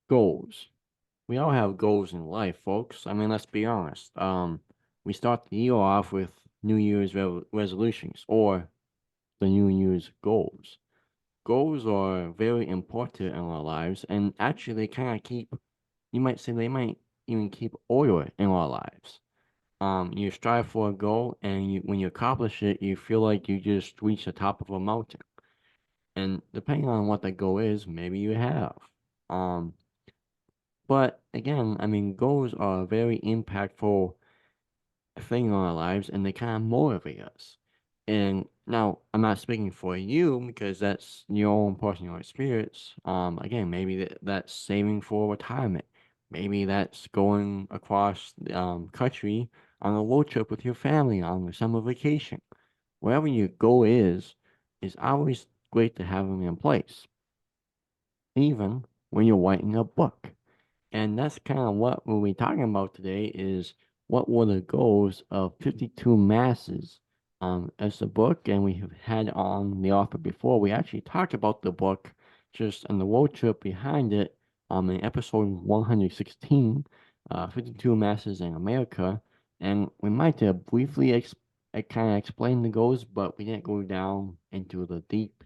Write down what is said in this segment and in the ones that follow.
Goals. We all have goals in life, folks. I mean, let's be honest. We start the year off with New Year's resolutions or the New Year's goals. Goals are very important in our lives, and actually, they kind of keep. You might say they might even keep order in our lives. You strive for a goal, and when you accomplish it, you feel like you just reached the top of a mountain. And depending on what that goal is, maybe you have. Um, but again, I mean, goals are very impactful thing in our lives and they kind of motivate us. And now I'm not speaking for you because that's your own personal experience. Again, maybe that's saving for retirement. Maybe that's going across the country on a road trip with your family on a summer vacation. Wherever your goal is always great to have them in place, even when you're writing a book. And that's kind of what we'll be talking about today is what were the goals of 52 Masses as a book. And we have had on the author before. We actually talked about the book just on the road trip behind it in episode 116, 52 Masses in America. And we might have briefly kind of explained the goals, but we didn't go down into the deep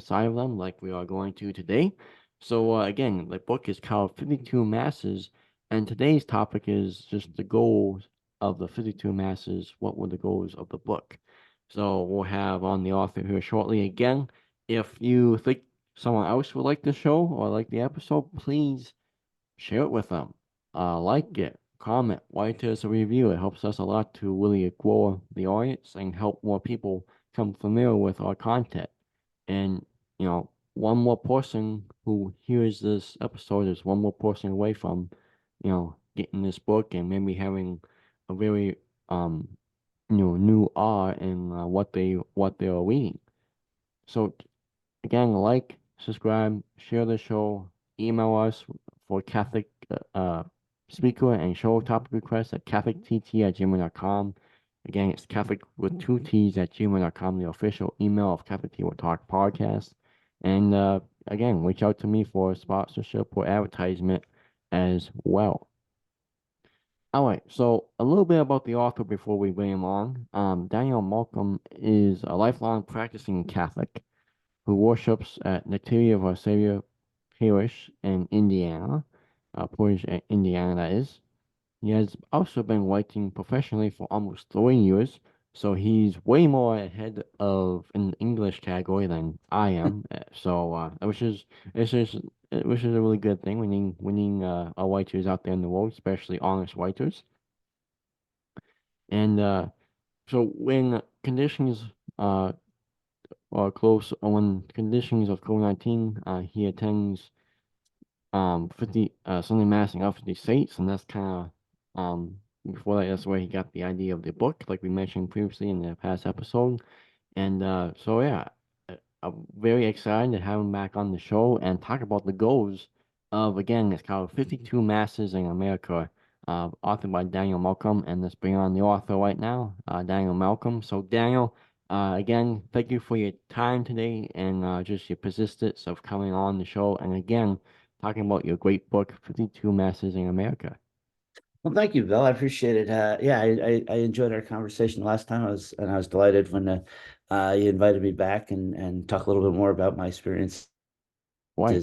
side of them like we are going to today. So again, the book is called 52 Masses, and today's topic is just the goals of the 52 Masses. What were the goals of the book? So we'll have on the author here shortly. Again, if you think someone else would like the show or like the episode, please share it with them. Like it, comment, write us a review. It helps us a lot to really grow the audience and help more people come familiar with our content. And, one more person who hears this episode is one more person away from, getting this book and maybe having a very, new awe in what they are reading. So again, like, subscribe, share the show, email us for Catholic speaker and show topic requests at catholictt@gmail.com. Again, it's Catholic with two T's at gmail.com, the official email of Catholic Tea with Talk podcast. And again, reach out to me for sponsorship or advertisement as well. All right, so a little bit about the author before we bring him on. Daniel Markham is a lifelong practicing Catholic who worships at Nativity of Our Savior Parish in Indiana, Portage, Indiana, that is. He has also been writing professionally for almost 30 years, so he's way more ahead of in the English category than I am. Which is which is a really good thing. We need our writers out there in the world, especially honest writers. And so when conditions uh close when conditions of COVID-19, he attends 50 Sunday Mass in all 50 states, and that's kind of before that's where he got the idea of the book, like we mentioned previously in the past episode. And so yeah, I'm very excited to have him back on the show and talk about the goals of again, it's called 52 Masses in America, authored by Daniel Malcolm, and let's bring on the author right now, Daniel Malcolm. So Daniel, again, thank you for your time today and just your persistence of coming on the show, and again, talking about your great book, 52 Masses in America. Well, thank you, Bill. I appreciate it. Yeah, I enjoyed our conversation last time. I was delighted when you invited me back and talk a little bit more about my experiences. Right,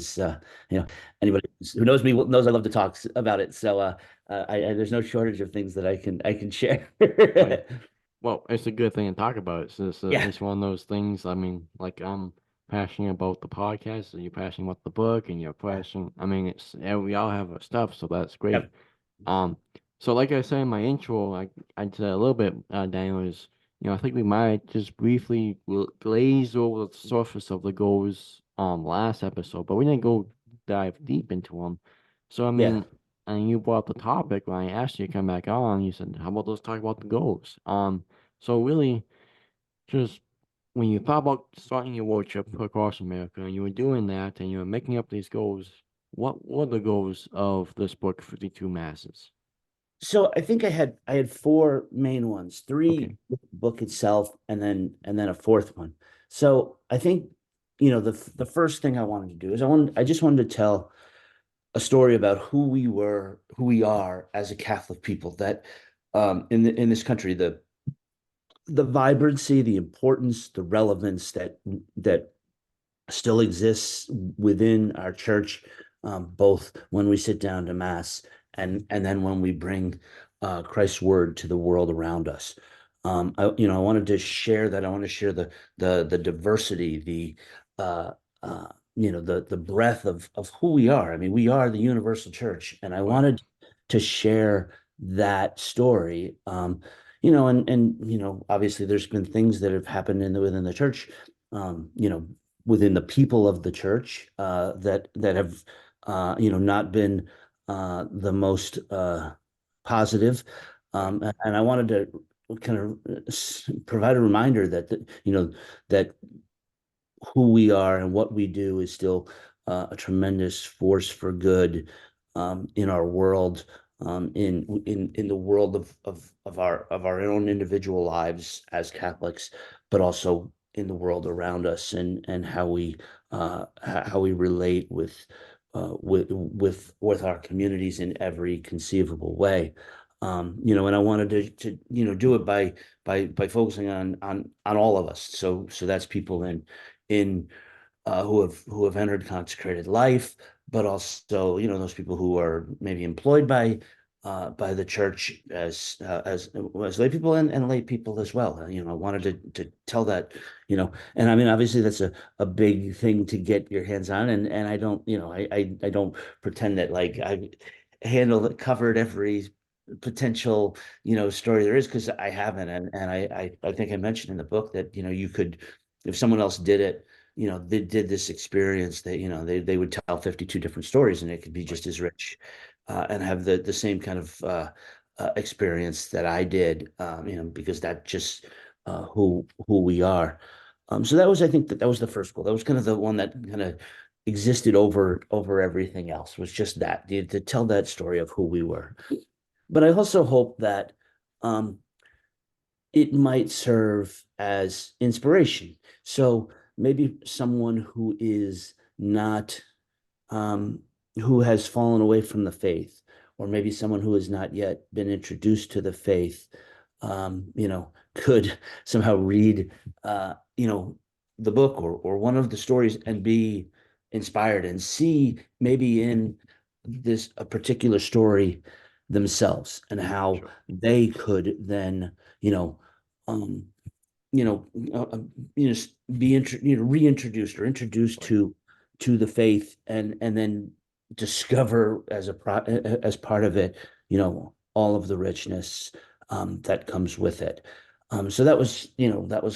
You know, anybody who knows me knows I love to talk about it. So there's no shortage of things that I can share. right. Well, it's a good thing to talk about. Yeah, It's one of those things. I mean, like I'm passionate about the podcast, and you're passionate about the book, and you're passionate. I mean, we all have our stuff, so that's great. yep. Um, so like I said in my intro, I said a little bit, Daniel, is I think we might just briefly glaze over the surface of the goals last episode, but we didn't go dive deep into them. So I Yeah. mean, and you brought up the topic when I asked you to come back on. You said, "How about let's talk about the goals?" So really, just when you thought about starting your road trip across America, and you were doing that, and you were making up these goals, what were the goals of this book, 52 Masses? So I think I had four main ones, three Okay. with the book itself, and then a fourth one. So I think the first thing I wanted to do is I just wanted to tell a story about who we were, who we are as a Catholic people. That in this country, the vibrancy, the importance, the relevance that still exists within our church, both when we sit down to mass and then when we bring Christ's word to the world around us. I wanted to share that. I want to share the diversity, uh, the breadth of who we are. I mean, we are the universal church, and I Right. wanted to share that story. Obviously, there's been things that have happened within the church, within the people of the church, that have not been the most positive. Right. And I wanted to kind of provide a reminder that who we are and what we do is still a tremendous force for good in our world, in the world of our own individual lives as Catholics, but also in the world around us, and how we relate with our communities in every conceivable way. And I wanted to do it by focusing on all of us. So that's people in who have entered consecrated life, but also those people who are maybe employed by the church as lay people and lay people as well. I wanted to tell that, and I mean obviously that's a big thing to get your hands on, and I don't I don't pretend that like I covered every potential story there is, because I haven't, and I think I mentioned in the book that you could, if someone else did it, they did this experience, that they would tell 52 different stories, and it could be Right. just as rich, and have the same kind of experience that I did, because that just who we are. So I think that was the first goal. That was kind of the one that kind of existed over everything else, was just that, to tell that story of who we were. But I also hope that um, it might serve as inspiration. So maybe someone who is not, um, who has fallen away from the faith, or maybe someone who has not yet been introduced to the faith, could somehow read, the book or one of the stories and be inspired and see maybe in this a particular story themselves, and how Sure. they could then, you know, um, you know, uh, uh, reintroduced or introduced Right. to the faith, and then discover as part of it, all of the richness that comes with it. So that was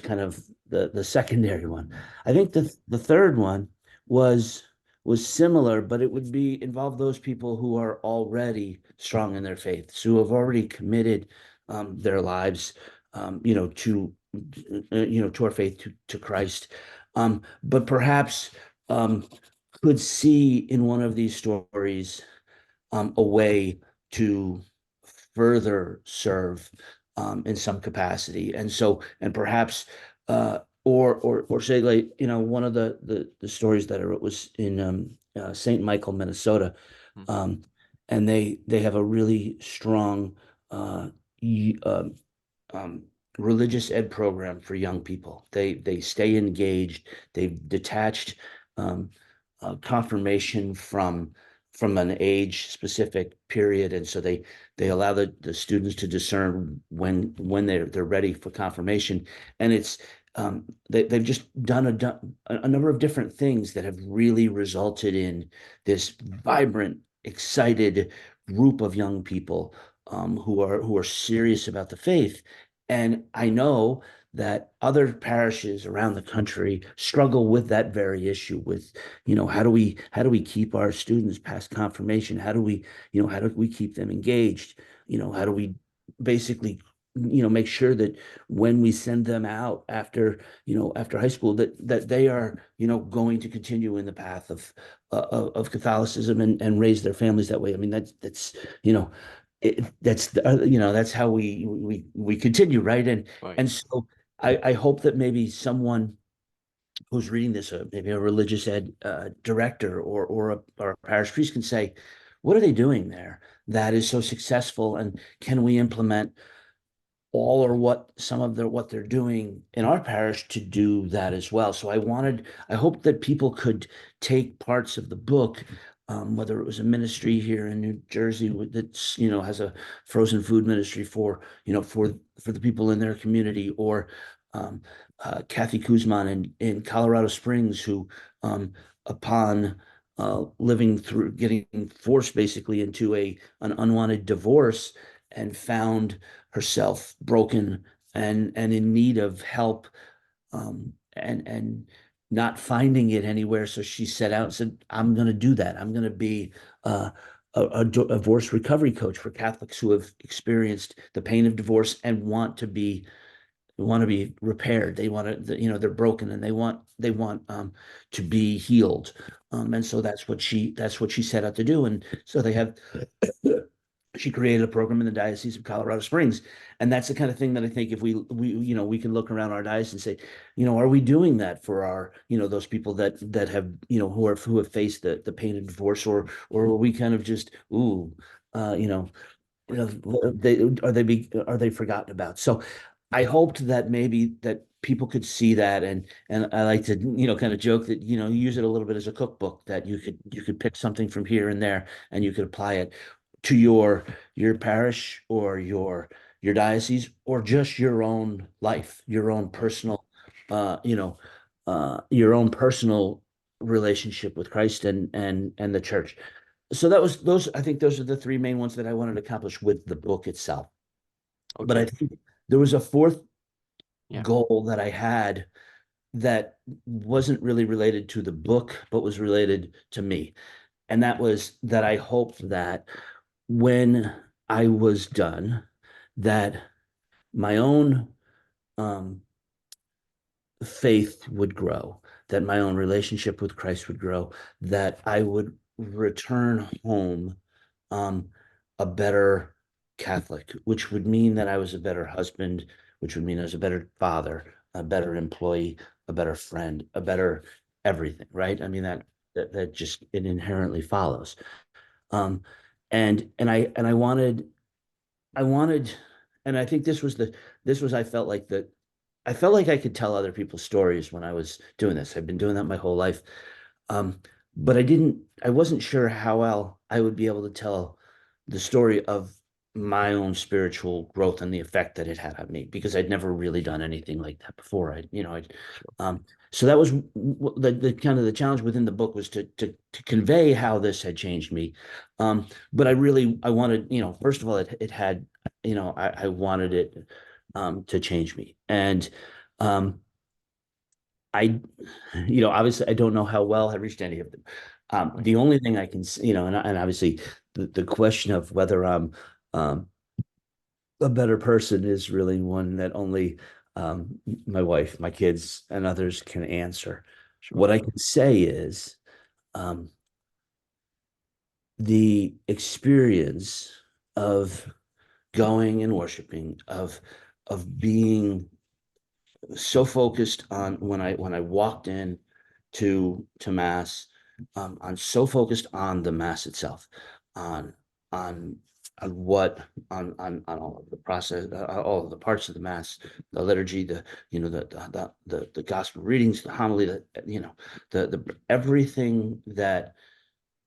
kind of the secondary one. I think the third one was was similar, but it would be involve those people who are already strong in their faiths, who have already committed their lives, to our faith, to Christ, but perhaps um, could see in one of these stories a way to further serve in some capacity, and perhaps or say, like, one of the stories that I wrote was in St. Michael, Minnesota, Hmm. um, and they have a really strong uh, y- um, um, religious ed program for young people. They stay engaged. They've detached um, confirmation from an age specific period, and so they allow the students to discern when they're ready for confirmation. And they've just done a number of different things that have really resulted in this vibrant, excited group of young people, who are serious about the faith. And I know that other parishes around the country struggle with that very issue, with, how do we keep our students past confirmation? How do we keep them engaged? How do we basically, make sure that when we send them out after high school, that they are, going to continue in the path of Catholicism, and raise their families that way. I mean, that's you know that's how we continue, right? and Right. and so I hope that maybe someone who's reading this, maybe a religious ed director or a parish priest can say, what are they doing there that is so successful, and can we implement all or what some of what they're doing in our parish to do that as well. So I hope that people could take parts of the book, whether it was a ministry here in New Jersey that's, has a frozen food ministry for, for the people in their community, or um, Kathy Kuzman in Colorado Springs, who, upon living through getting forced basically into an unwanted divorce, and found herself broken and in need of help, and not finding it anywhere. So she set out and said, I'm going to do that. I'm going to be uh, a divorce recovery coach for Catholics who have experienced the pain of divorce and want to be repaired. They want to, they're broken, and they want to be healed. And so that's what she set out to do. And so they have she created a program in the Diocese of Colorado Springs. And that's the kind of thing that I think, if we can look around our diocese and say, are we doing that for our, those people that have, who have faced the pain of divorce, or are we kind of just, ooh, uh, you know, are they forgotten about? So I hoped that maybe that people could see that, and I like to, kind of joke that, use it a little bit as a cookbook, that you could pick something from here and there, and you could apply it to your parish, or your diocese, or just your own life, your own personal, your own personal relationship with Christ and the church. So that was those. I think those are the three main ones that I wanted to accomplish with the book itself. But I Okay. think there was a fourth Yeah. goal that I had that wasn't really related to the book, but was related to me. And that was that I hoped that when I was done, that my own um, faith would grow, that my own relationship with Christ would grow, that I would return home a better Catholic, which would mean that I was a better husband, which would mean I was a better father, a better employee, a better friend, a better everything, right? I mean, that just, it inherently follows. Um, and I wanted, and I think this was, I felt like I could tell other people's stories when I was doing this. I've been doing that my whole life. Um, but I wasn't sure how well I would be able to tell the story of my own spiritual growth and the effect that it had on me, because I'd never really done anything like that before. Sure. Um, so that was the kind of the challenge within the book, was to convey how this had changed me. But I wanted, first of all, it had, I wanted it to change me. And um, I, obviously I don't know how well I reached any of them. Right. The only thing I can, and obviously the question of whether I'm um, a better person is really one that only my wife, my kids, and others can answer. Sure. What I can say is um, the experience of going and worshiping, of being so focused on, when I walked in to mass, I'm so focused on the mass itself, on on on all of the process, all of the parts of the mass, the liturgy, the gospel readings, the homily, the everything that,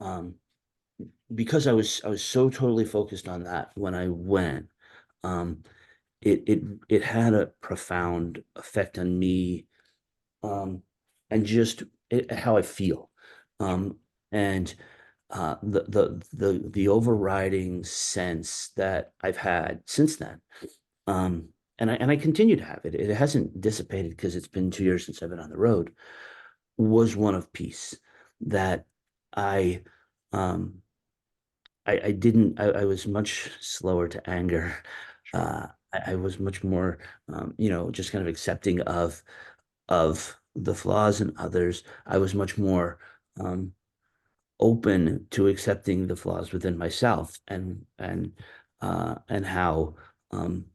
um because I was so totally focused on that when I went. um it had a profound effect on me, um, and just how I feel, Sure. um, and the overriding sense that I've had since then, um, and I continue to have it. It hasn't dissipated, because it's been 2 years since I've been on the road. Was one of peace, that I um, I didn't. I was much slower to anger. Sure. I was much more, just kind of accepting of the flaws in others. I was much more open to accepting the flaws within myself, and how, um,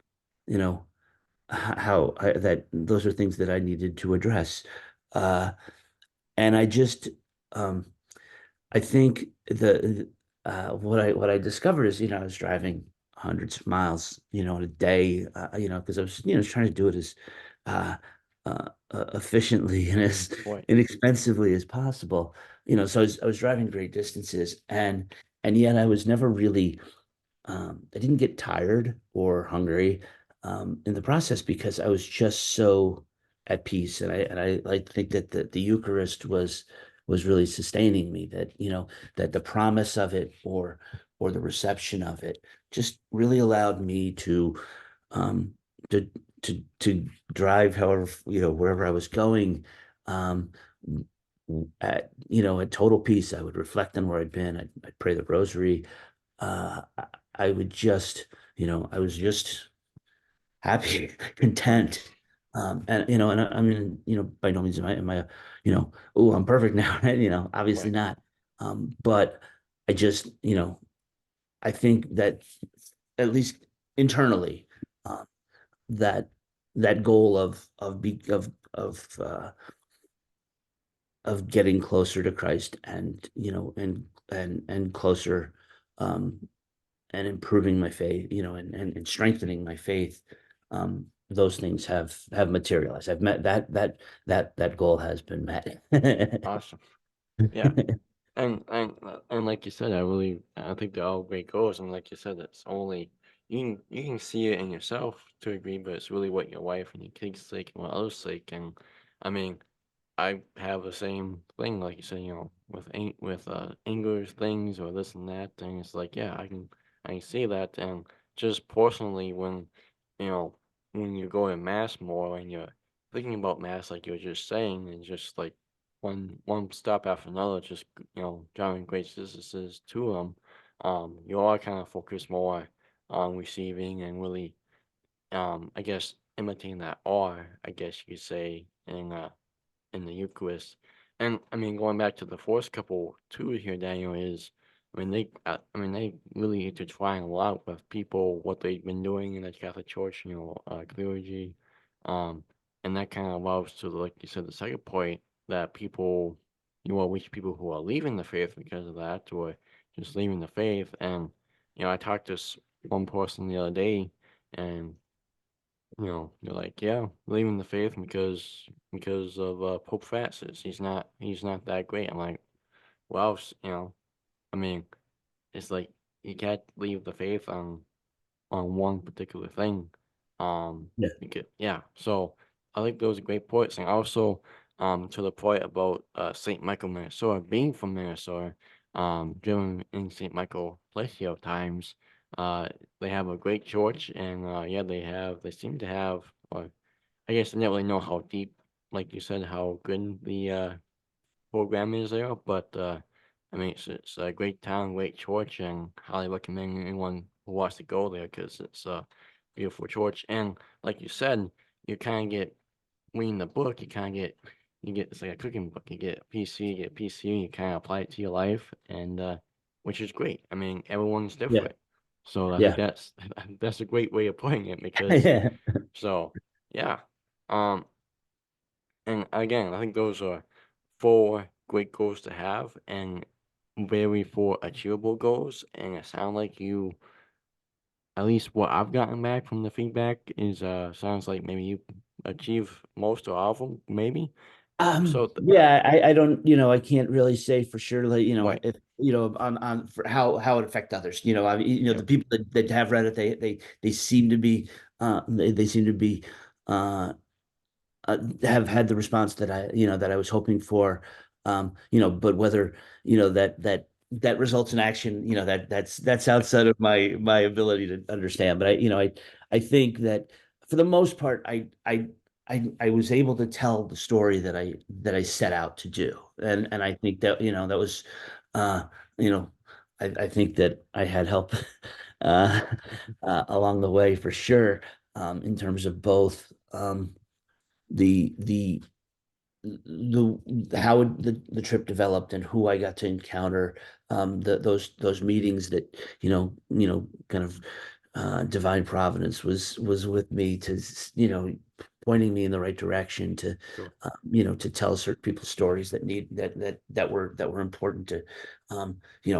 you know how that those are things that I needed to address. Uh, and I just, um, I think what I discovered is, I was driving hundreds of miles, in a day, because I was, trying to do it as uh, efficiently and as Right. inexpensively as possible. So I was driving great distances, and yet I was never really I didn't get tired or hungry in the process because I was just so at peace, and I like think that the Eucharist was really sustaining me. That that the promise of it or the reception of it just really allowed me um, to to drive however wherever I was going. Um, at total peace. I would reflect on where I'd been. I'd pray the rosary. I would just, I was just happy, Right. content. And I mean, by no means am I, oh, I'm perfect now, right? Obviously Right. not. But I just, I think that at least internally, um, that that goal of getting closer to Christ and and closer um and improving my faith, and strengthening my faith. Those things have materialized. I've met that goal has been met. Awesome. Yeah. And like you said, I think they're all great goals. And like you said, it's only you can see it in yourself to a degree, but it's really what your wife and your kids think and what others think. And I mean, I have the same thing, like you said, with English things or this and that thing. It's like, yeah, I can see that, and just personally, you know when you go to mass more and you're thinking about mass, like you were just saying, and just like one step after another, just driving great distances to them, you are kind of focused more on receiving and really, I guess imitating that awe, I guess you could say, in the Eucharist. And I mean, going back to the first couple too here, Daniel, is I mean they really intertwine a lot with people what they've been doing in the Catholic Church, clergy, um, and that kind of allows to, like you said, the second point that people, reach people who are leaving the faith because of that, or just leaving the faith. And I talked to one person the other day, and they're like, yeah, leaving the faith because of Pope Francis. He's not that great. I'm like, well, I mean, it's like you can't leave the faith on one particular thing. Yeah. Yeah. So I think those are great points, and also to the point about Saint Michael, Minnesota, being from Minnesota, driven in Saint Michael Placio times. Uh, they have a great church, and yeah, they seem to have, or I guess I never really know how deep, like you said, how good the program is there, but I mean, it's a great town, great church, and highly recommend anyone who wants to go there because it's a beautiful church. And like you said, you kind of get reading the book, you get it's like a cooking book. You get PC, you get PC, you kind of apply it to your life, and which is great. I mean, everyone's Yeah. different, so I think Yeah. that's a great way of putting it because Yeah. so yeah. Um, and again, I think those are four great goals to have and very four achievable goals. And it sounds like you, at least what I've gotten back from the feedback is, sounds like maybe you achieve most or all of them, maybe. So, Yeah, I don't, I can't really say for sure, like, right. if, on for how it affect others. I mean, the Yep. people that have read it, they seem to be, they seem to be, uh, have had the response that I was hoping for. But whether, that results in action, that's outside of my ability to understand. But I think that for the most part, I was able to tell the story that I set out to do. And I think that, that was, uh, you know, I think that I had help, uh, along the way for sure, in terms of both, the the how the trip developed and who I got to encounter, those meetings that, kind of, divine providence was with me to, pointing me in the right direction to, Sure. to tell certain people's stories that were important to,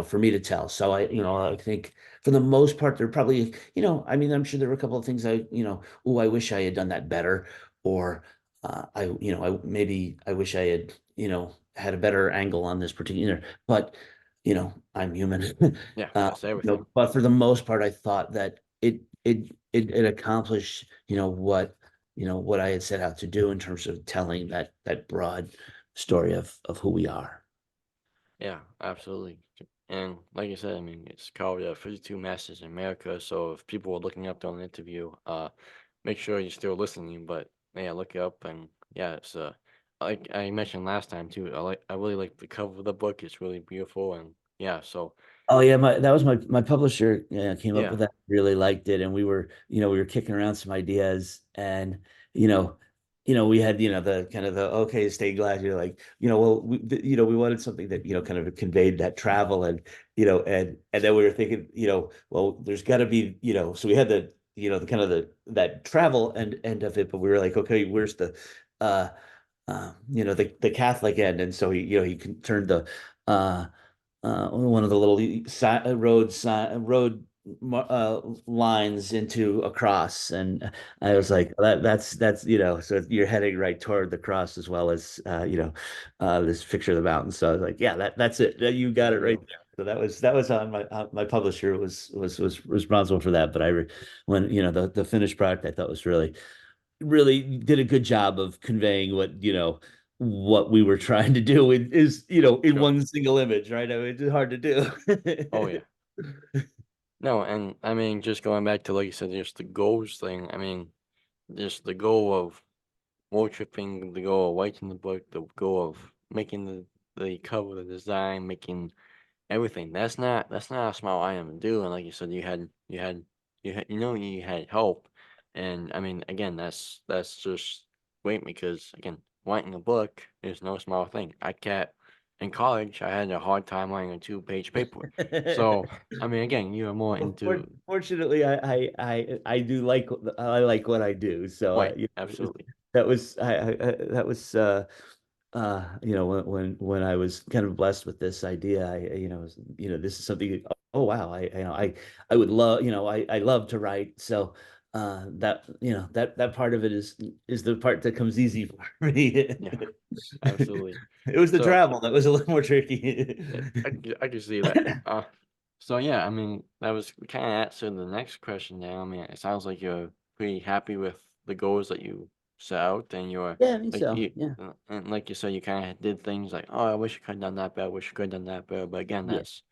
for me to tell. So I think for the most part, there probably, I mean, I'm sure there were a couple of things oh, I wish I had done that better, or maybe I wish I had, had a better angle on this particular, but I'm human. Yeah, that's everything. But for the most part, I thought that it accomplished, what I had set out to do in terms of telling that broad story of who we are. Yeah, absolutely. And like you said, I mean, it's called 52 Masters in America. So if people were looking up on the interview, make sure you're still listening. But yeah, look it up, and yeah, it's like I mentioned last time too. I really like the cover of the book. It's really beautiful, and yeah, so Oh yeah, that was my publisher, came up yeah, with that, really liked it, and we were kicking around some ideas, and you know we had the kind of the okay, stay glad, you're like, well, we wanted something that kind of conveyed that travel, and and then we were thinking, well, there's got to be, so we had the kind of that travel end of it, but we were like, okay, where's the uh the Catholic end, and so he can turn the uh one of the little road lines into a cross, and I yeah, was like, that's so you're heading right toward the cross, as well as this picture of the mountain. So I was like, yeah, that's it. You got there it you right go. there. So that was on my publisher was responsible for that. But when the finished product, I thought was really did a good job of conveying what we were trying to do in Sure. one single image, right? I mean, it's hard to Oh do. yeah. No, and I mean, just going back to like you said, just the goals thing. I mean, just the goal of road tripping, the goal of writing the book, the goal of making the cover, the design, making everything. That's not a small item to do. And like you said, you had help, and I mean, again, that's just great because again, writing a book is no small thing. I can't. In college, I had a hard time writing a two-page paper. So I mean, again, you are more Well, into fortunately, I do like what I do. So right, absolutely, that was when I was kind of blessed with this idea, this is something. Oh wow, I would love, I love to write. So that that part of it is the part that comes easy for me. yeah, absolutely. It was the So travel that was a little more tricky. yeah, I could see that. So yeah, I mean, that was kind of answered the next question now. I mean, it sounds like you're pretty happy with the goals that you set out, and you're Yeah, I think like so. Yeah. and like you said, you kind of did things like, oh, I wish I could have done that better. I wish I could have done that better. But again, Yeah. that's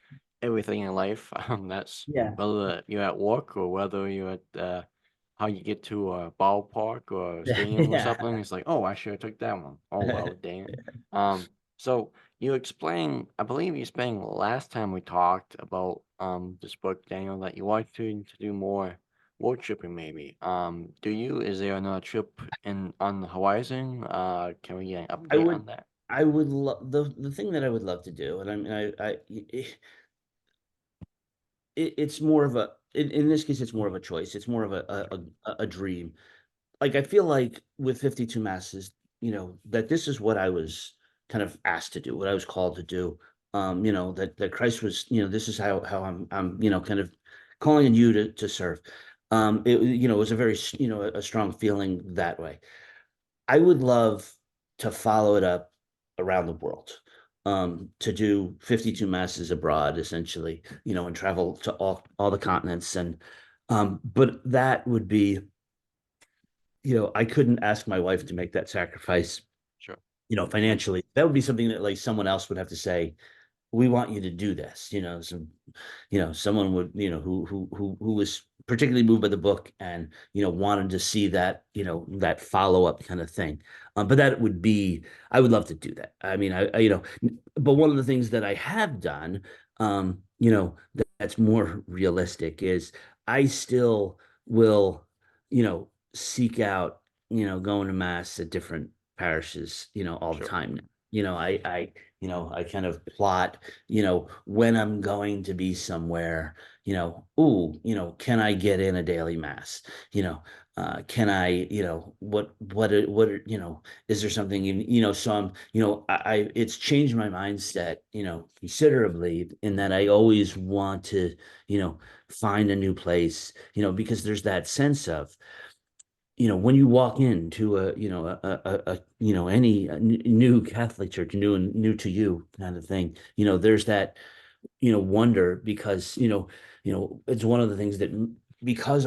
everything in life. That's Yeah. whether you're at work or whether you're at how you get to a ballpark or a stadium or Yeah. something. It's like, oh, I should have took that one. Oh well, dang it. So you explained, I believe you explained last time we talked about this book, Daniel, that you want to do more road tripping maybe. Is there another trip on the horizon? Can we get an I update would on that? I would love the thing that I would love to do, and I mean, it's more of in this case, it's more of a choice. It's more of a dream. Like, I feel like with 52 masses, that this is what I was kind of asked to do, what I was called to do. That Christ was, this is how I'm kind of calling on you to serve. It was a very, a strong feeling that way. I would love to follow it up around the world, to do 52 masses abroad, essentially, and travel to all the continents. And but that would be, I couldn't ask my wife to make that sacrifice, Sure. financially. That would be something that, like, someone else would have to say, we want you to do this, so someone would, who was particularly moved by the book, and wanted to see that, that follow-up kind of thing. But that would be, I would love to do that. I mean, but one of the things that I have done, that's more realistic, is I still will, seek out, going to mass at different parishes, all the Sure. time now. I kind of plot, when I'm going to be somewhere, can I get in a daily mass? Can I, is there something so it's changed my mindset, considerably, in that I always want to, you know, find a new place, because there's that sense of, when you walk into any new Catholic church, new to you kind of thing, there's that, wonder, because, it's one of the things that, because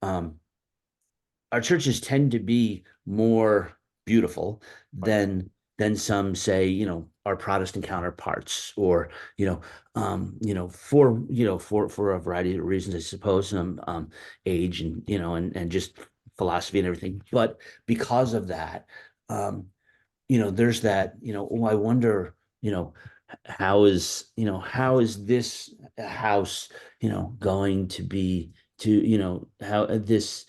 um, our churches tend to be more beautiful Right. than some, say, our Protestant counterparts, or for a variety of reasons, I suppose, age, and and just philosophy and everything. But because of that, um, there's that, oh, I wonder, how is this house, going to be, to, how this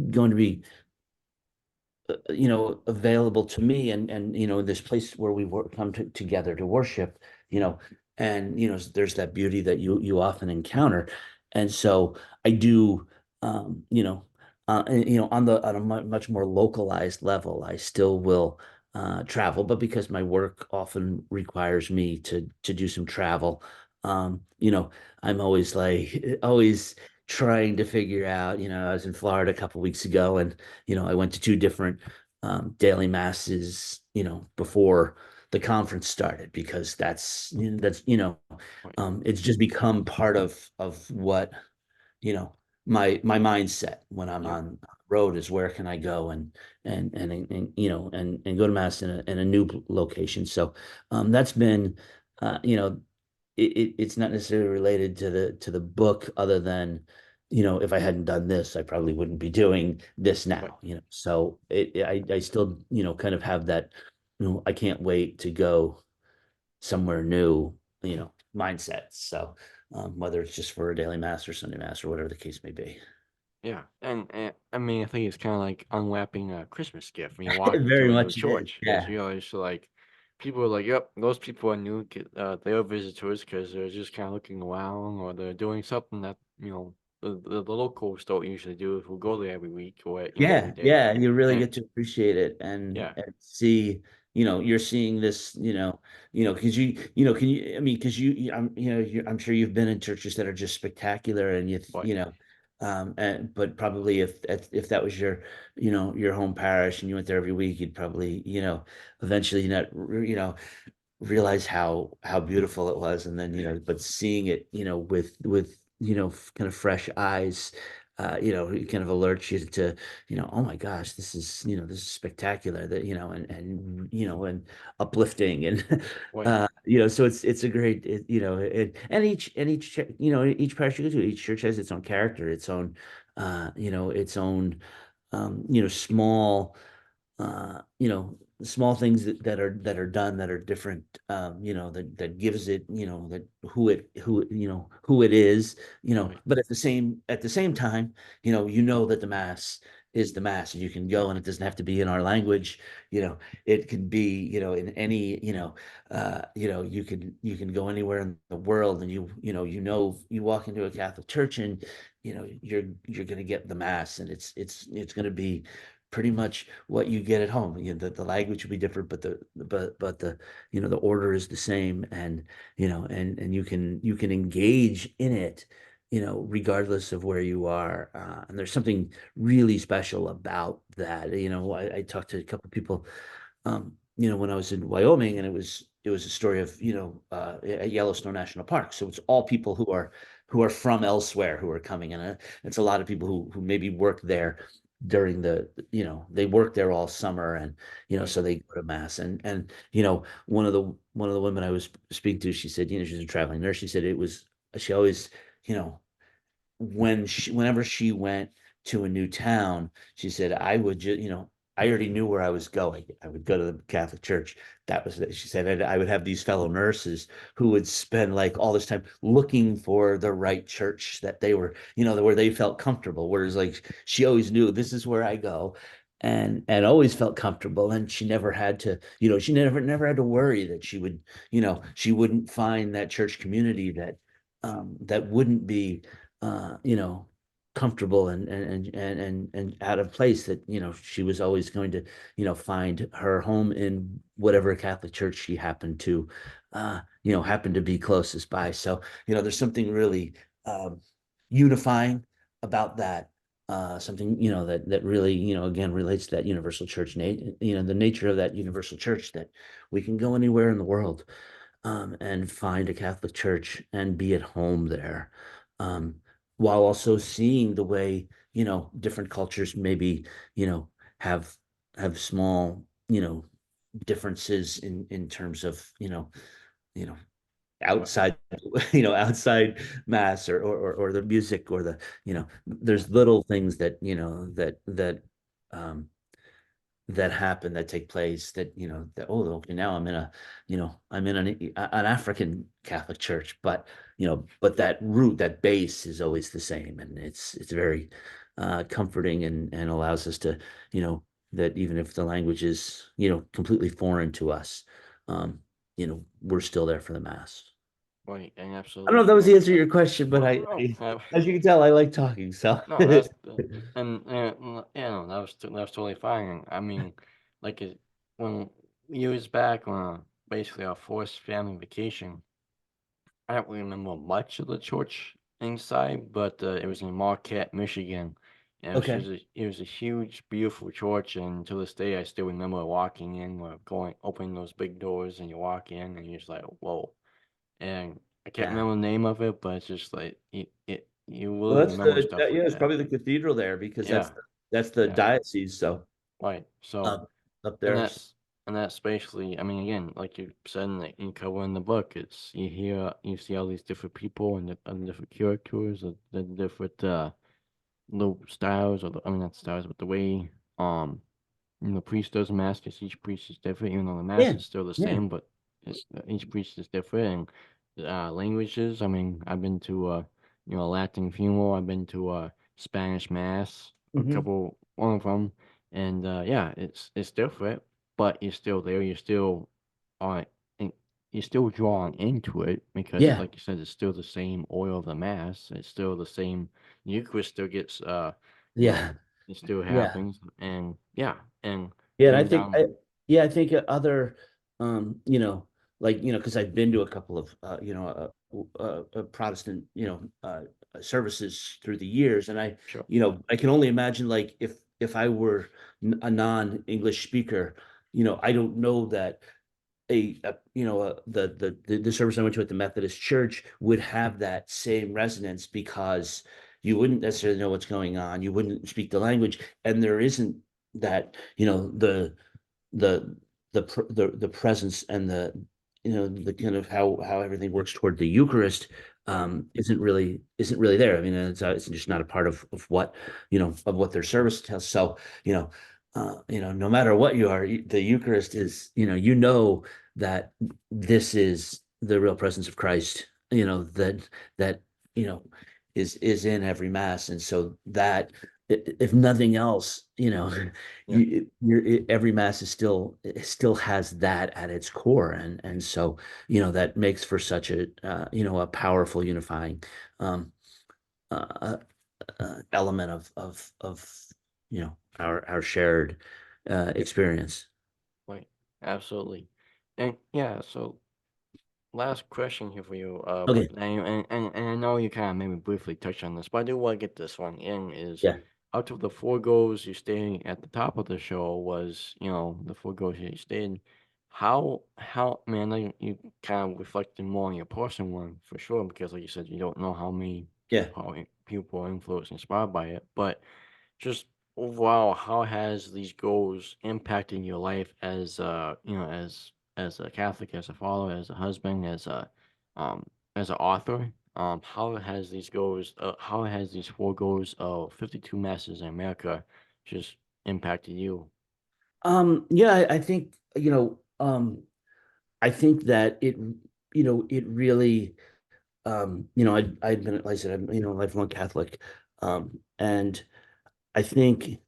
going to be, available to me, and this place where we come together to worship, and there's that beauty that you often encounter. And so I do, on a much more localized level, I still will travel, but because my work often requires me to do some travel, I'm always always trying to figure out. I was in Florida a couple weeks ago, and I went to two different daily masses, before the conference started, because Right. it's just become part of what, my mindset when I'm Yeah. on the road, is where can I go, and go to mass in a new location. So that's been, it's not necessarily related to the book, other than, if I hadn't done this, I probably wouldn't be doing this Right. now. So I still, kind of have that, I can't wait to go somewhere new, mindset. So whether it's just for a daily mass or Sunday mass or whatever the case may be. Yeah, and I mean, I think it's kind of like unwrapping a Christmas gift when you walk It very into a new much is. church, because Yeah. you know it's like people are like, "Yep, those people are new. They're visitors because they're just kind of looking around, or they're doing something that the locals don't usually do who go there every week or every Yeah, day." yeah, you really And get to appreciate it, yeah, and see, you're seeing this, because can you, I mean, because I'm sure you've been in churches that are just spectacular, and right, and but probably if that was your, your home parish, and you went there every week, you'd probably, eventually not, realize how beautiful it was, and then, but seeing it, with kind of fresh eyes, it kind of alerts you to, oh my gosh, this is spectacular, that, and uplifting, and right, so it's a great, each parish you go to, each church has its own character, its own, its own, small, small things that are done, that are different, that gives it, that who it is, right, but at the same time, you know that the mass is the mass, and you can go, and it doesn't have to be in our language, it can be, in any, you can go anywhere in the world, and you walk into a Catholic church, and you're going to get the mass, and it's going to be pretty much what you get at home. The language will be different, but the order is the same, and and you can engage in it, regardless of where you are. And there's something really special about that. I talked to a couple of people, when I was in Wyoming, and it was a story of, at Yellowstone National Park. So it's all people who are from elsewhere, who are coming, and it's a lot of people who maybe work there during they work there all summer, and right, so they go to mass, and one of the women I was speaking to, she said, she's a traveling nurse. She said she always, you know whenever she went to a new town, she said, I would just, I already knew where I was going. I would go to the Catholic Church. That was it. She said, and I would have these fellow nurses who would spend like all this time looking for the right church that they were, where they felt comfortable. Whereas, like, she always knew, this is where I go, and always felt comfortable. And she never had to, she never had to worry that she wouldn't find that church community that wouldn't be, uh, you know, comfortable and out of place, that she was always going to find her home in whatever Catholic church she happened to be closest by. So there's something really um, unifying about that. Something that really again relates to that universal church, the nature of that universal church, that we can go anywhere in the world and find a Catholic church and be at home there, um, while also seeing the way different cultures maybe have small differences in terms of you know Right. outside outside mass, or the music, or there's little things that um that happen, that take place, that that, oh, okay, now I'm in an African Catholic church, but that root, that base is always the same, and it's very comforting, and allows us to that even if the language is completely foreign to us, um we're still there for the mass. Right. And I don't know if absolutely. that was the answer to your question, but Well, no, as you can tell, I like talking, so no, that's the, yeah, no, that was totally fine. I mean, like when years back when basically our forced family vacation, I don't really remember much of the church inside, but it was in Marquette, Michigan. And okay. it was a huge, beautiful church, and to this day, I still remember walking in, or going, opening those big doors, and you walk in, and you're just like, whoa. And I can't Yeah. remember the name of it, but it's just like you Well, really remember stuff yeah, like it's that. probably the cathedral there, because Yeah, that's the yeah, diocese. So right. So, up up and there. that's basically, I mean, again, like you said you cover in the book, it's you see all these different people and different characters, the different little styles, I mean, not styles, but the way um the priest does mass, because each priest is different, even though the mass Yeah, is still the yeah. same, but each priest is different. And languages, I mean, I've been to Latin funeral, I've been to Spanish mass, Hmm. one of them, and yeah, it's different, but you're still there. You're still on, and you're still drawn into it because, Yeah, like you said, it's still the same oil of the mass. It's still the same. Eucharist still gets you know, yeah, it still yeah. happens, and yeah, and Yeah, and being down. I think other, like, because I've been to a couple of, Protestant, services through the years, and Sure. I can only imagine, like, if I were a non-English speaker, I don't know that the service I went to at the Methodist Church would have that same resonance, because you wouldn't necessarily know what's going on. You wouldn't speak the language, and there isn't that, the the presence, and the kind of how everything works toward the Eucharist Right. isn't really there. I mean, it's just not a part of what of what their service tells. So no matter what you are, the Eucharist is, that this is the real presence of Christ. That you know is in every mass, and so that, if nothing else, Yeah. every mass is still, it still has that at its core, and so that makes for such a powerful unifying um uh, element of our shared experience. Right. Absolutely. And yeah, so last question here for you. Okay. And I know you kind of maybe briefly touched on this, but I do want to get this one in. Is Yeah. out of the four goals you staying at the top of the show was, the four goals you stayed. Man, I know you kind of reflected more on your personal one for sure, because like you said, you don't know how many Yeah. people are influenced, inspired by it, but just overall, how has these goals impacted your life as as a Catholic, as a father, as a husband, um as an author? How has these four goals of 52 masses in America just impacted you? Yeah, I think, I think that it really, I'd been, like I said, I'm, a lifelong Catholic. And I think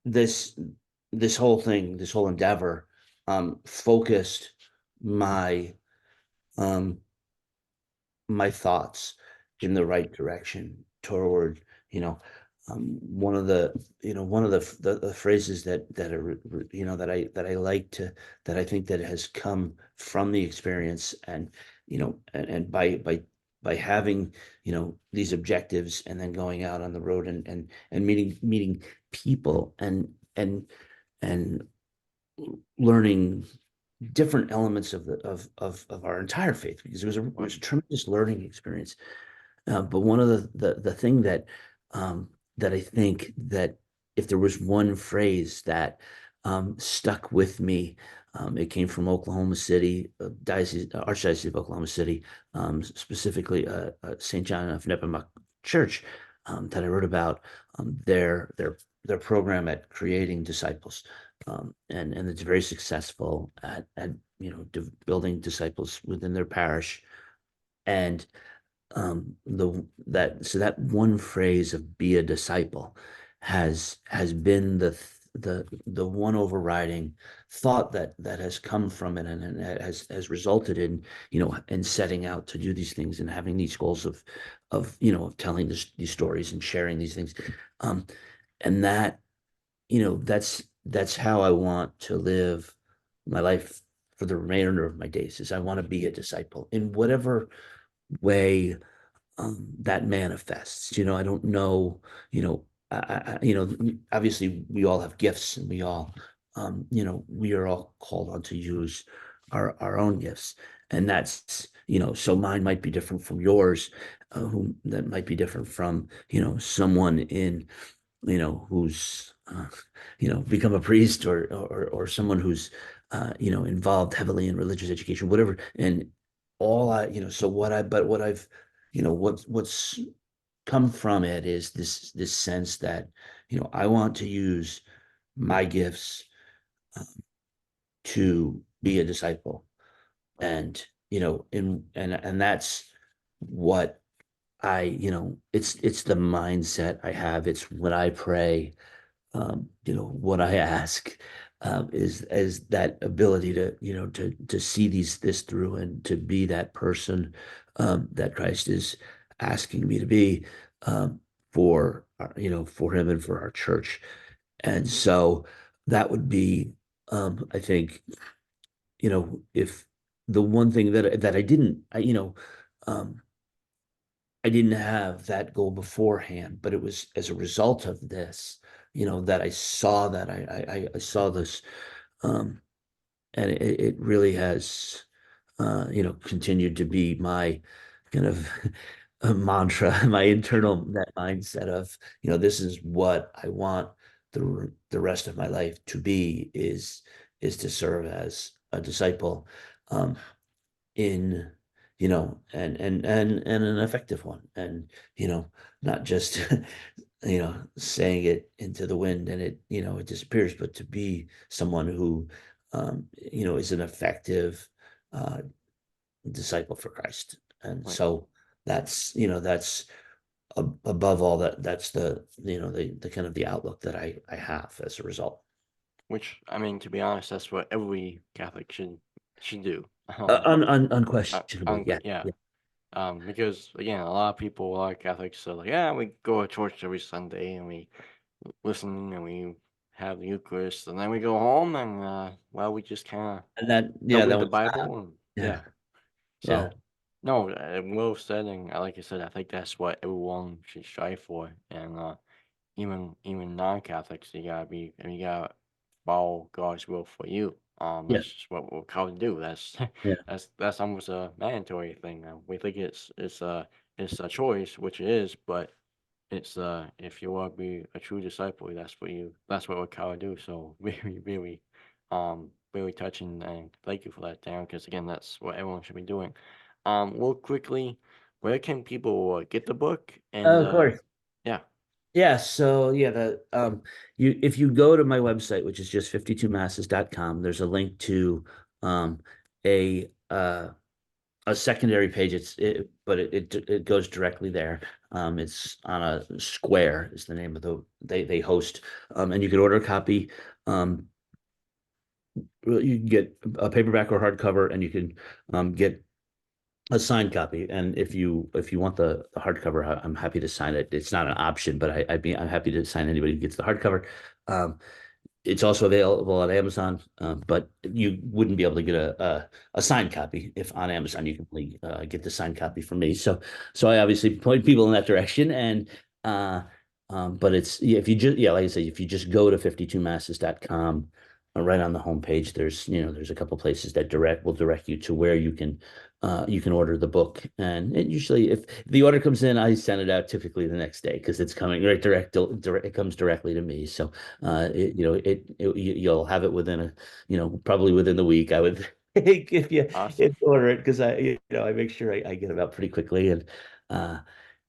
this, this whole endeavor, focused my, um, my thoughts, in the right direction toward, you know, one of the, one of the phrases that are, that I like to, that I think that has come from the experience, and, and by having, these objectives, and then going out on the road, and meeting people, and learning different elements of of our entire faith, because it Right. was a tremendous learning experience. But one of the thing that I think that, if there was one phrase that stuck with me, it came from Oklahoma City, Archdiocese of Oklahoma City, specifically St. John of Nepomuk Church, that I wrote about, their program at creating disciples, and it's very successful at building disciples within their parish. And the that so that one phrase of "be a disciple" has been the one overriding thought that has come from it, and has resulted in, in setting out to do these things, and having these goals of telling these stories and sharing these things. um and that, that's how I want to live my life for the remainder of my days. Is I want to be a disciple in whatever way that manifests. I don't know, obviously we all have gifts, and we all, we are all called on to use our own gifts. And that's, so mine might be different from yours, who that might be different from, someone in, who's, become a priest, or someone who's, involved heavily in religious education, whatever. And all I, so what I've, what's come from it is this sense that, I want to use my gifts to be a disciple. Right. And, and that's what I, it's the mindset I have. It's what I pray, what I ask, is that ability to, to see this through, and to be that person, that Christ is asking me to be, for, for him and for our church. And so that would be, I think, if the one thing that I didn't, um, I didn't have that goal beforehand, but it was as a result of this, that I saw that I saw this, um, and it really has, continued to be my kind of a mantra, my internal, that mindset of, this is what I want the rest of my life to be, is to serve as a disciple, um, in, and an effective one, and, not just saying it into the wind, and it disappears, but to be someone who, is an effective uh disciple for Christ. And Right. so that's above all, that's the kind of the outlook that I have as a result. Which, I mean, to be honest, that's what every Catholic should do. Unquestionably, yeah, Yeah. yeah. Because again, a lot of people, a lot of Catholics are like, yeah, we go to church every Sunday and we listen and we have the Eucharist, and then we go home and well, we just kind of And that, don't yeah, read that the was Bible, and yeah, yeah. yeah, So, no, well said, and like I said, I think that's what everyone should strive for, and even non-Catholics, you gotta follow God's will for you. yeah, That's just what we're called to do. That's yeah, that's almost a mandatory thing. We think it's a choice, which it is, but it's if you want to be a true disciple, that's what we're called to do. So really touching, and thank you for that, Darren, because again, that's what everyone should be doing. Real quickly, where can people get the book? And of course. yeah, Yeah, so yeah, you, if you go to my website, which is just 52masses.com, there's a link to a a secondary page. But it goes directly there. It's on a square, is the name of they host, and you can order a copy. You can get a paperback or hardcover, and you can get a signed copy. And if you want the hardcover, I'm happy to sign it. It's not an option, but I'm happy to sign anybody who gets the hardcover. Um, it's also available on Amazon, but you wouldn't be able to get a signed copy if on Amazon. You can only get the signed copy from me. So I obviously point people in that direction. And uh, but it's yeah, if you just yeah, like I say, if you just go to 52masses.com, right on the homepage, there's a couple places that will direct you to where you can order the book. And it usually, if the order comes in, I send it out typically the next day because it's coming right direct. It comes directly to me. So you'll have it within probably within the week. I would think Awesome. if you order it, because I make sure I get them out pretty quickly. And uh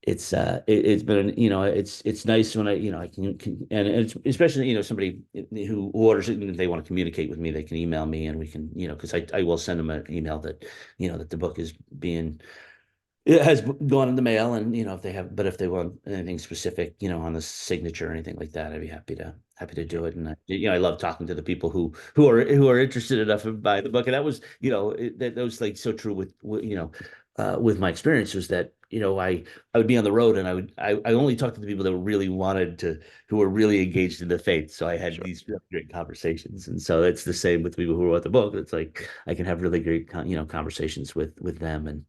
it's been, it's nice when I and it's especially, somebody who orders it, and if they want to communicate with me, they can email me, and we can, because I will send them an email that, that the book is being it has gone in the mail. And if they want anything specific, on the signature or anything like that, I'd be happy to Yeah. do it. And I love talking to the people who are interested enough to buy the book. And that was, that was like so true with my experience, was that, I would be on the road, and I only talked to the people that who were really engaged in the faith. So I had Sure. these really great conversations. And so it's the same with people who wrote the book. It's like I can have really great conversations with them. And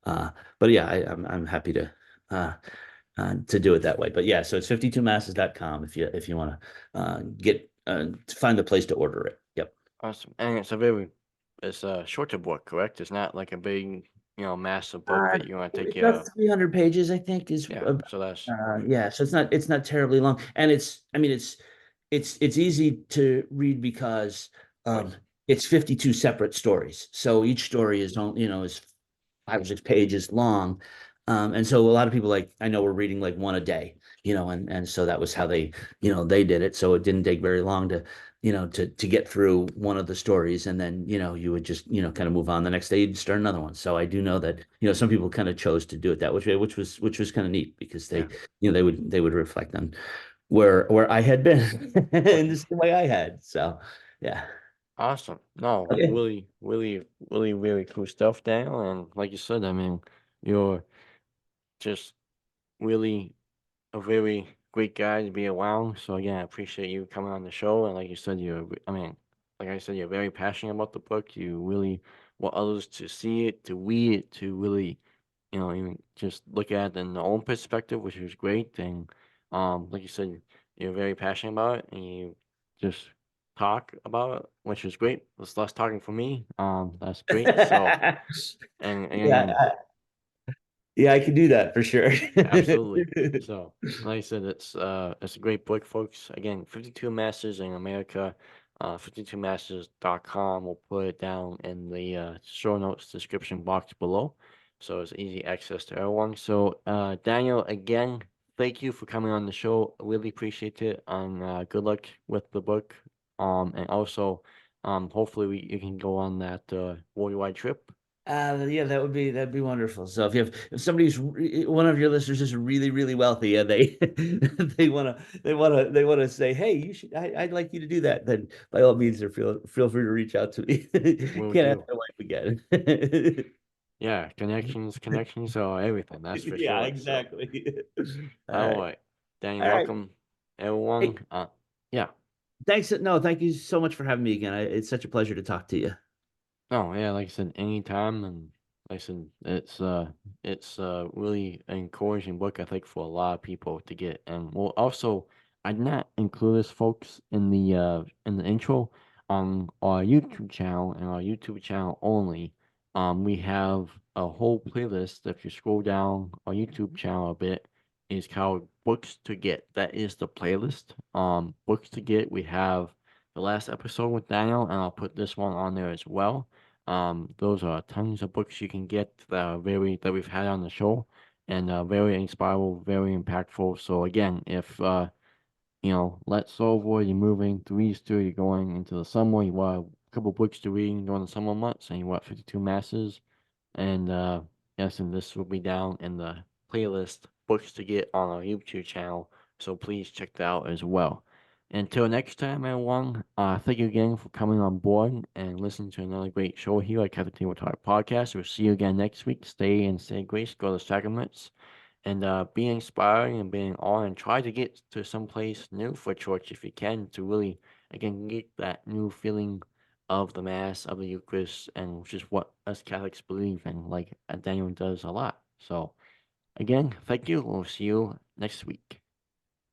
uh, but yeah, I'm happy to do it that way. But yeah, so it's 52masses.com if you want to find the place to order it. Yep. Awesome. And it's a shorter book, correct? It's not like a big, massive book Uh, that you want to take it's about 300 pages, I think, is yeah. So that's yeah. So it's not terribly long, and I mean, it's easy to read because quick. it's 52 separate stories. So each story is 5 or 6 pages long. And so a lot of people, like, I know, were reading like one a day, and so that was how they did it. So it didn't take very long to get through one of the stories. And then, you would just, kind of move on. The next day you'd start another one. So I do know that, some people kind of chose to do it that way, which was kind of neat, because Yeah. they would reflect on where I had been Quick. in the same way I had. So yeah. Awesome. No, Okay. really, really, really, really cool stuff, Daniel. And like you said, I mean, you're just really a very great guy to be around. So again, I appreciate you coming on the show. And like you said, I mean, like I said, you're very passionate about the book. You really want others to see it, to read it, to really, even just look at it in their own perspective, which is great. And like you said, you're very passionate about it, and you just talk about it, which is great. There's less talking for me. That's great. So, and again, Yeah, yeah, I can do that for sure. absolutely. So, like I said, it's a great book, folks. Again, 52 Masters in America, 52masters.com. We'll put it down in the show notes description box below, so it's easy access to everyone. So, Daniel, again, thank you for coming on the show. I really appreciate it. And good luck with the book. And also, hopefully you can go on that worldwide trip. Yeah, that'd be wonderful. So one of your listeners is really, really wealthy, and they they want to say, hey, I'd like you to do that. Then by all means, feel free to reach out to me. Will Can't ask do. my wife again. Yeah, connections, so everything, that's for Yeah, sure. So, exactly. All all right. right. Daniel All right. Markham, everyone. Hey, Yeah. thanks. No, thank you so much for having me again. It's such a pleasure to talk to you. No, yeah, like I said, anytime, and like I said, it's really an encouraging book, I think, for a lot of people to get. And well, also, I did not include this, folks, in the intro on our YouTube channel and our YouTube channel only. We have a whole playlist. If you scroll down our YouTube channel a bit, is called Books to Get. That is the playlist. Books to Get. We have the last episode with Daniel, and I'll put this one on there as well. Those are tons of books you can get that we've had on the show, and very inspirable, very impactful. So again, if let's say over, you're moving through Easter, you're going into the summer, you want a couple books to read during the summer months, and you want 52 masses, and yes, and this will be down in the playlist books to get on our YouTube channel. So please check that out as well. Until next time, everyone, thank you again for coming on board and listening to another great show here at Catholic Table Talk Podcast. We'll see you again next week. Stay and say grace, go to sacraments, and be inspiring and being on and try to get to some place new for church if you can to really, again, get that new feeling of the Mass, of the Eucharist, and which is what us Catholics believe in, like Daniel does a lot. So, again, thank you. We'll see you next week.